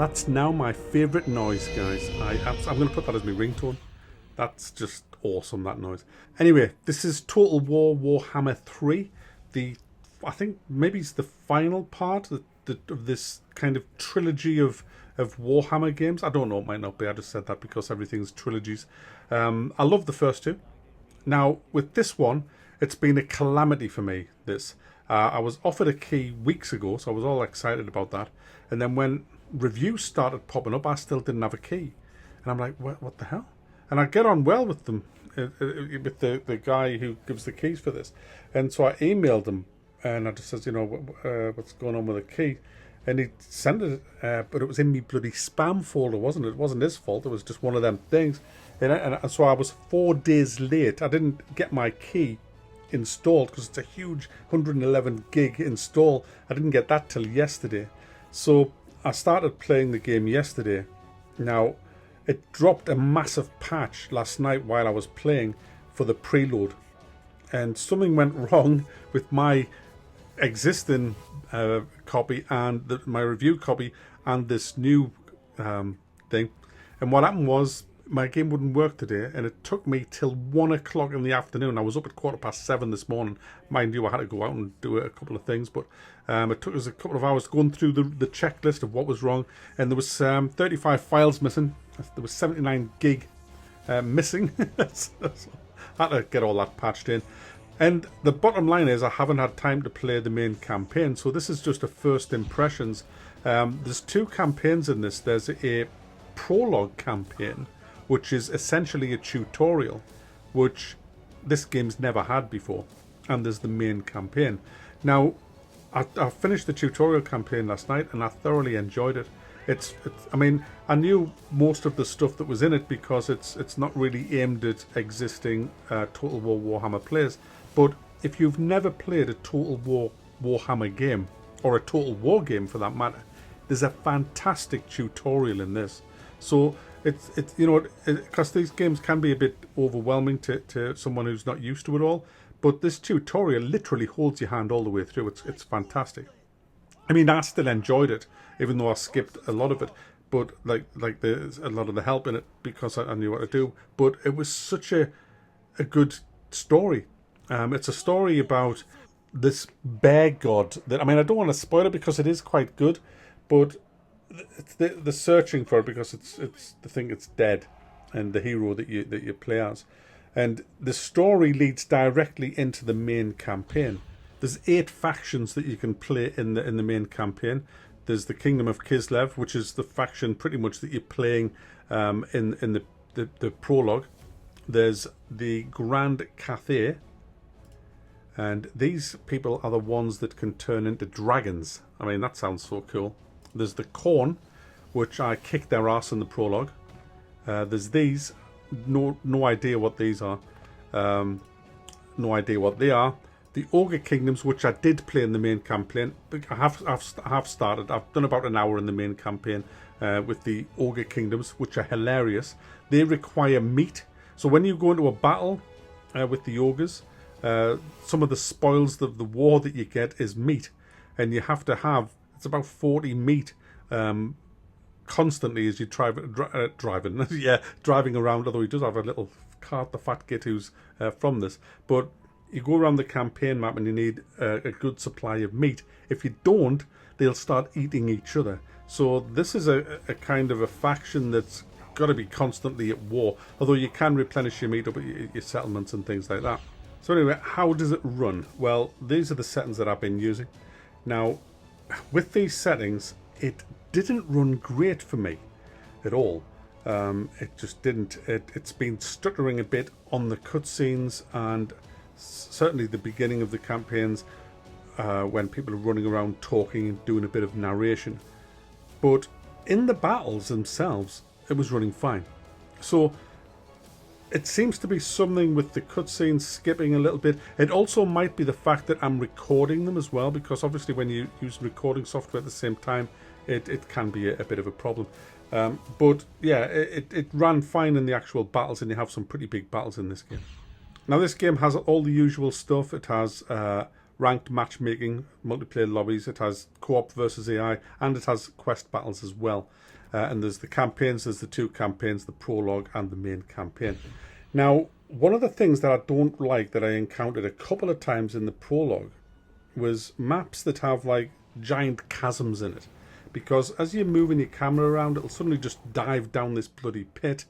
That's now my favourite noise, guys. I'm going to put that as my ringtone. That's just awesome, that noise. Anyway, this is Total War Warhammer 3. I think maybe it's the final part of this kind of trilogy of Warhammer games. I don't know, it might not be. I just said that because everything's trilogies. I love the first two. Now, with this one, it's been a calamity for me, this. I was offered a key weeks ago, so I was all excited about that. And then when reviews started popping up, I still didn't have a key. And I'm like, what the hell? And I get on well with them, with the guy who gives the keys for this. And so I emailed him, and I just says, what's going on with the key? And he sent it, but it was in me bloody spam folder, wasn't it? It wasn't his fault. It was just one of them things. And so I was 4 days late. I didn't get my key installed because it's a huge 111 gig install. I didn't get that till yesterday. So I started playing the game yesterday. Now, it dropped a massive patch last night while I was playing for the preload. And something went wrong with my existing copy and my review copy and this new thing. And what happened was my game wouldn't work today, and it took me till 1 o'clock in the afternoon. I was up at 7:15 this morning. Mind you, I had to go out and do a couple of things, but it took us a couple of hours going through the checklist of what was wrong, and there was 35 files missing. There was 79 gig missing. So I had to get all that patched in. And the bottom line is I haven't had time to play the main campaign, so this is just a first impressions. There's 2 campaigns in this. There's a Prologue Campaign, which is essentially a tutorial, which this game's never had before. And there's the main campaign. Now, I finished the tutorial campaign last night, and I thoroughly enjoyed it. I mean, I knew most of the stuff that was in it because it's not really aimed at existing Total War Warhammer players. But if you've never played a Total War Warhammer game, or a Total War game for that matter, there's a fantastic tutorial in this. So it's because these games can be a bit overwhelming to someone who's not used to it all. But this tutorial literally holds your hand all the way through. It's fantastic. I mean, I still enjoyed it, even though I skipped a lot of it. But like there's a lot of the help in it because I knew what to do. But it was such a good story. It's a story about this bear god that, I mean, I don't want to spoil it because it is quite good, but it's the searching for it because it's the thing it's dead, and the hero that you play as, and the story leads directly into the main campaign. There's 8 factions that you can play in the main campaign. There's the Kingdom of Kislev, which is the faction pretty much that you're playing in the prologue. There's the Grand Cathay, and these people are the ones that can turn into dragons. I mean, that sounds so cool. There's the Khorne, which I kicked their ass in the prologue. There's these, no idea what these are. No idea what they are. The Ogre Kingdoms, which I did play in the main campaign. I have started. I've done about an hour in the main campaign with the Ogre Kingdoms, which are hilarious. They require meat. So when you go into a battle with the ogres, some of the spoils of the war that you get is meat, and you have to have, it's about 40 meat constantly as you driving driving around. Although he does have a little cart, the fat git who's from this, but you go around the campaign map and you need a good supply of meat. If you don't, they'll start eating each other. So this is a kind of a faction that's got to be constantly at war, although you can replenish your meat up at your settlements and things like that. So anyway, how does it run? Well, these are the settings that I've been using. Now, with these settings, it didn't run great for me at all. It just didn't. It's been stuttering a bit on the cutscenes, and certainly the beginning of the campaigns when people are running around talking and doing a bit of narration. But in the battles themselves, it was running fine. So it seems to be something with the cutscenes skipping a little bit. It also might be the fact that I'm recording them as well, because obviously when you use recording software at the same time, it can be a bit of a problem. But yeah, it ran fine in the actual battles, and you have some pretty big battles in this game. Now this game has all the usual stuff. It has ranked matchmaking, multiplayer lobbies, it has co-op versus AI, and it has quest battles as well. And there's the campaigns, there's the 2 campaigns, the prologue and the main campaign. Now, one of the things that I don't like that I encountered a couple of times in the prologue was maps that have like giant chasms in it. Because as you're moving your camera around, it'll suddenly just dive down this bloody pit.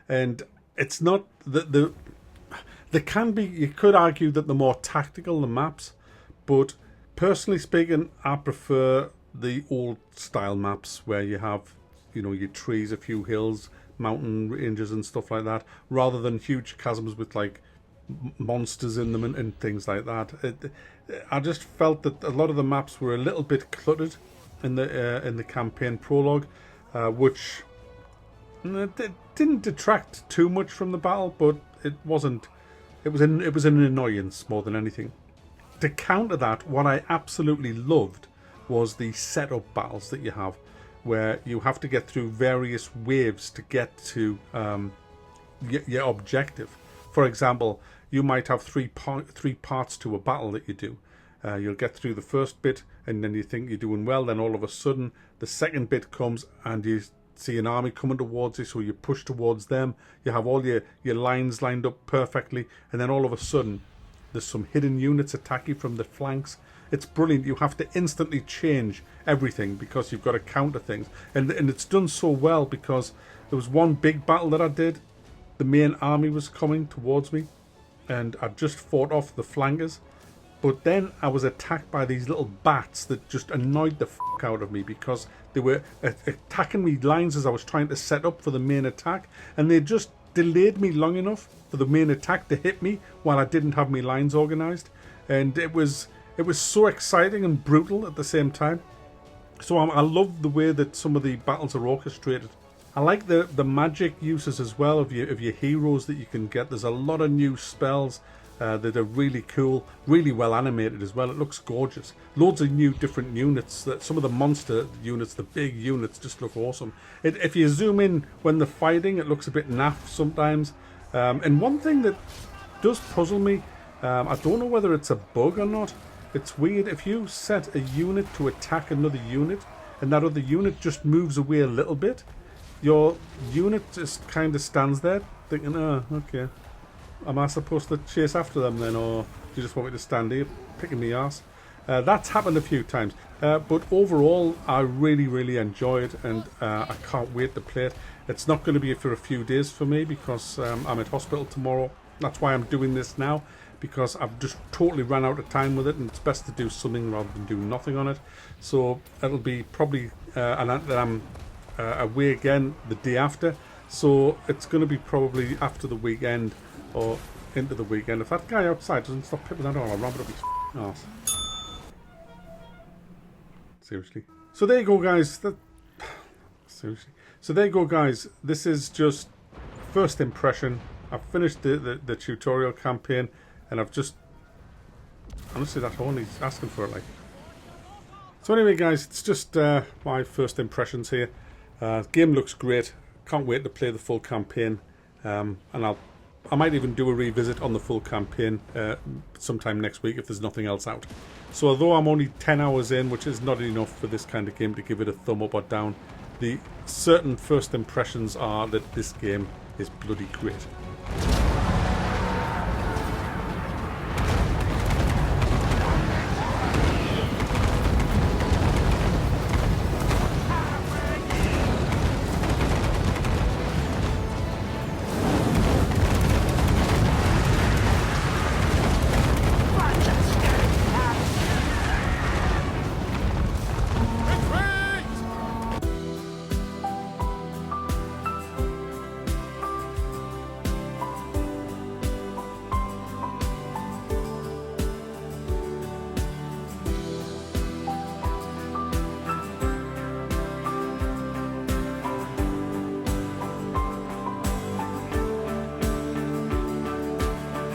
And it's not... There can be... You could argue that the more tactical the maps, but personally speaking, I prefer the old style maps where you have, you know, your trees, a few hills, mountain ranges and stuff like that, rather than huge chasms with like monsters in them and things like that. I just felt that a lot of the maps were a little bit cluttered in the campaign prologue, which didn't detract too much from the battle, but it wasn't. It was an annoyance more than anything. To counter that, what I absolutely loved was the setup battles that you have, where you have to get through various waves to get to your objective. For example, you might have three parts to a battle that you do. You'll get through the first bit and then you think you're doing well, then all of a sudden the second bit comes and you see an army coming towards you, so you push towards them, you have all your lines lined up perfectly, and then all of a sudden there's some hidden units attack you from the flanks. It's brilliant. You have to instantly change everything because you've got to counter things, and it's done so well because there was one big battle that I did. The main army was coming towards me and I just fought off the flankers, but then I was attacked by these little bats that just annoyed the fuck out of me because they were attacking me lines as I was trying to set up for the main attack, and they just delayed me long enough for the main attack to hit me while I didn't have my lines organised. And it was so exciting and brutal at the same time. So I love the way that some of the battles are orchestrated. I like the magic uses as well of your heroes that you can get. There's a lot of new spells that are really cool, really well animated as well. It looks gorgeous. Loads of new different units. Some of the monster units, the big units, just look awesome. If you zoom in when they're fighting, it looks a bit naff sometimes. And one thing that does puzzle me, I don't know whether it's a bug or not. It's weird. If you set a unit to attack another unit and that other unit just moves away a little bit, your unit just kind of stands there thinking, oh, okay. Am I supposed to chase after them then, or do you just want me to stand here picking me arse? That's happened a few times. But overall, I really enjoy it, and I can't wait to play it. It's not going to be for a few days for me because I'm at hospital tomorrow. That's why I'm doing this now, because I've just totally run out of time with it, and it's best to do something rather than do nothing on it. So it'll be probably, and I'm away again the day after, so it's going to be probably after the weekend or into the weekend. If that guy outside doesn't stop pipping that on, I'll ramp it up his arse. Seriously. So there you go, guys. Seriously. So there you go, guys. This is just first impression. I've finished the tutorial campaign, and I've just... honestly, that's all he's asking for it, like. So anyway, guys, it's just my first impressions here. Game looks great. Can't wait to play the full campaign. And I might even do a revisit on the full campaign sometime next week if there's nothing else out. So although I'm only 10 hours in, which is not enough for this kind of game to give it a thumb up or down, the certain first impressions are that this game is bloody great.